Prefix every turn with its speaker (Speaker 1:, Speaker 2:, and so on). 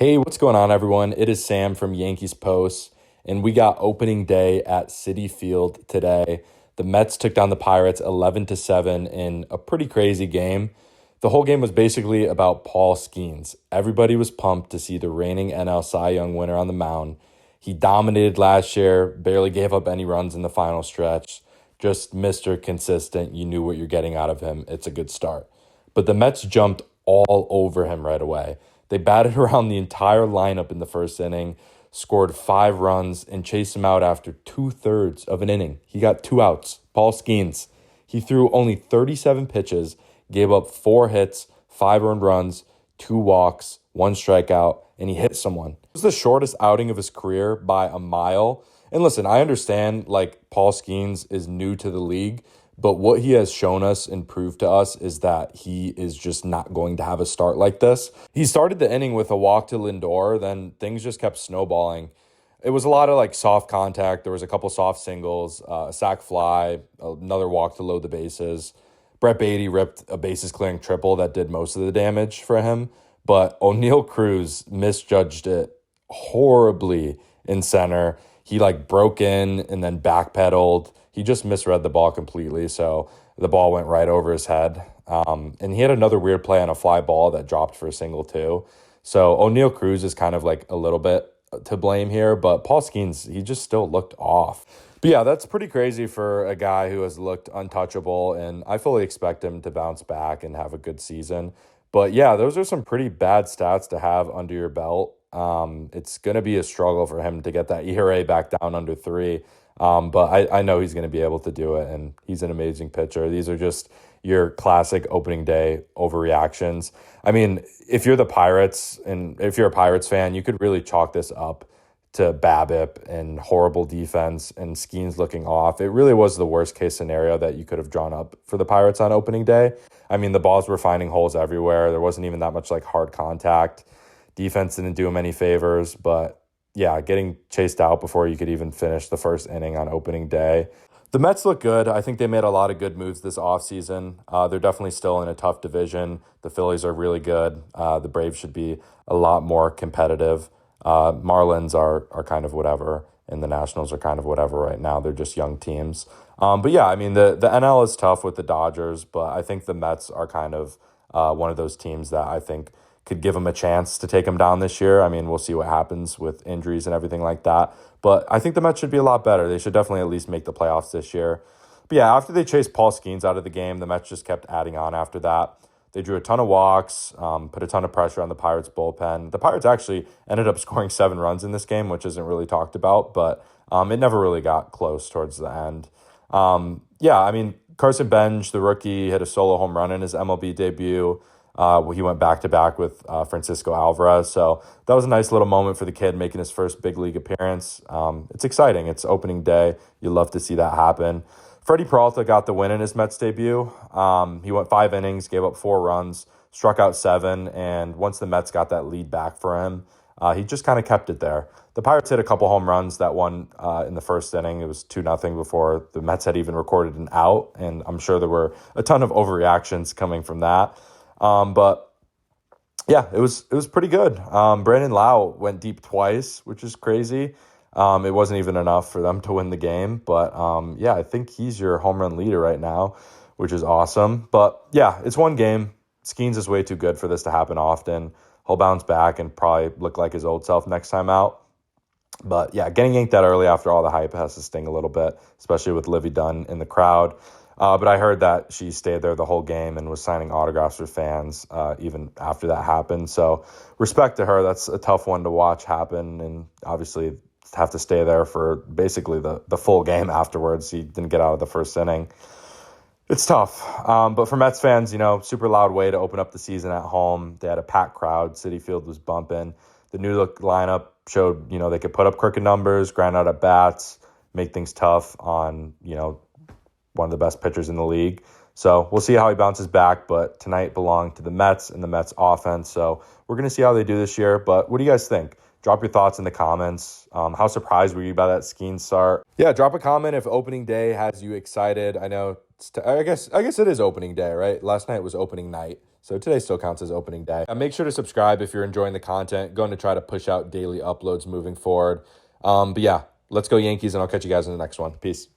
Speaker 1: Hey, what's going on, everyone? It is Sam from Yankees Post, and we got opening day at Citi Field today. The Mets took down the Pirates 11-7 in a pretty crazy game. The whole game was basically about Paul Skenes. Everybody was pumped to see the reigning NL Cy Young winner on the mound. He dominated last year, barely gave up any runs in the final stretch. Just Mr. Consistent. You knew what you're getting out of him. It's a good start. But the Mets jumped all over him right away. They batted around the entire lineup in the first inning, scored 5 runs, and chased him out after 2/3 of an inning. He got 2 outs. Paul Skenes. He threw only 37 pitches, gave up 4 hits, 5 earned runs, 2 walks, 1 strikeout, and he hit someone. It was the shortest outing of his career by a mile. And listen, I understand Paul Skenes is new to the league, but what he has shown us and proved to us is that he is just not going to have a start like this. He started the inning with a walk to Lindor, then things just kept snowballing. It was a lot of soft contact. There was a couple soft singles, a sac fly, another walk to load the bases. Brett Beatty ripped a bases clearing triple that did most of the damage for him, but O'Neal Cruz misjudged it horribly in center. He broke in and then backpedaled. He just misread the ball completely, so the ball went right over his head. And he had another weird play on a fly ball that dropped for a single too. So O'Neal Cruz is kind of a little bit to blame here, but Paul Skenes, he just still looked off. But yeah, that's pretty crazy for a guy who has looked untouchable, and I fully expect him to bounce back and have a good season. But yeah, those are some pretty bad stats to have under your belt. It's going to be a struggle for him to get that ERA back down under 3. But I know he's going to be able to do it, and he's an amazing pitcher. These are just your classic opening day overreactions. I mean, if you're the Pirates and if you're a Pirates fan, you could really chalk this up to BABIP and horrible defense and Skenes looking off. It really was the worst case scenario that you could have drawn up for the Pirates on opening day. I mean, the balls were finding holes everywhere. There wasn't even that much hard contact. Defense didn't do him any favors, but yeah, getting chased out before you could even finish the first inning on opening day. The Mets look good. I think they made a lot of good moves this offseason. They're definitely still in a tough division. The Phillies are really good. The Braves should be a lot more competitive. Marlins are kind of whatever, and the Nationals are kind of whatever right now. They're just young teams. But yeah, I mean, the NL is tough with the Dodgers, but I think the Mets are kind of one of those teams that I think could give them a chance to take them down this year. I mean, we'll see what happens with injuries and everything like that. But I think the Mets should be a lot better. They should definitely at least make the playoffs this year. But yeah, after they chased Paul Skenes out of the game, the Mets just kept adding on after that. They drew a ton of walks, put a ton of pressure on the Pirates bullpen. The Pirates actually ended up scoring 7 runs in this game, which isn't really talked about, but it never really got close towards the end. Yeah, I mean, Carson Benj, the rookie, hit a solo home run in his MLB debut. He went back-to-back with Francisco Alvarez. So that was a nice little moment for the kid making his first big league appearance. It's exciting. It's opening day. You love to see that happen. Freddie Peralta got the win in his Mets debut. He went 5 innings, gave up 4 runs, struck out 7, and once the Mets got that lead back for him, he just kind of kept it there. The Pirates hit a couple home runs that won in the first inning. It was 2-0 before the Mets had even recorded an out, and I'm sure there were a ton of overreactions coming from that. But yeah, it was pretty good. Brandon Lau went deep twice, which is crazy. It wasn't even enough for them to win the game, but yeah, I think he's your home run leader right now, which is awesome. But yeah, it's one game. Skenes is way too good for this to happen often. He'll bounce back and probably look like his old self next time out. But yeah, getting yanked that early after all the hype has to sting a little bit, especially with Livy Dunn in the crowd. But I heard that she stayed there the whole game and was signing autographs for fans even after that happened. So respect to her. That's a tough one to watch happen, and obviously have to stay there for basically the full game afterwards. He didn't get out of the first inning. It's tough. But for Mets fans, super loud way to open up the season at home. They had a packed crowd. Citi Field was bumping. The new look lineup showed, they could put up crooked numbers, grind out at bats, make things tough on, one of the best pitchers in the league. So we'll see how he bounces back, but tonight belonged to the Mets and the Mets offense. So we're going to see how they do this year. But what do you guys think? Drop your thoughts in the comments. How surprised were you by that Skenes start? Yeah, drop a comment if opening day has you excited. I know, I guess it is opening day, right? Last night was opening night. So today still counts as opening day. Make sure to subscribe if you're enjoying the content. Going to try to push out daily uploads moving forward. But yeah, let's go Yankees, and I'll catch you guys in the next one. Peace.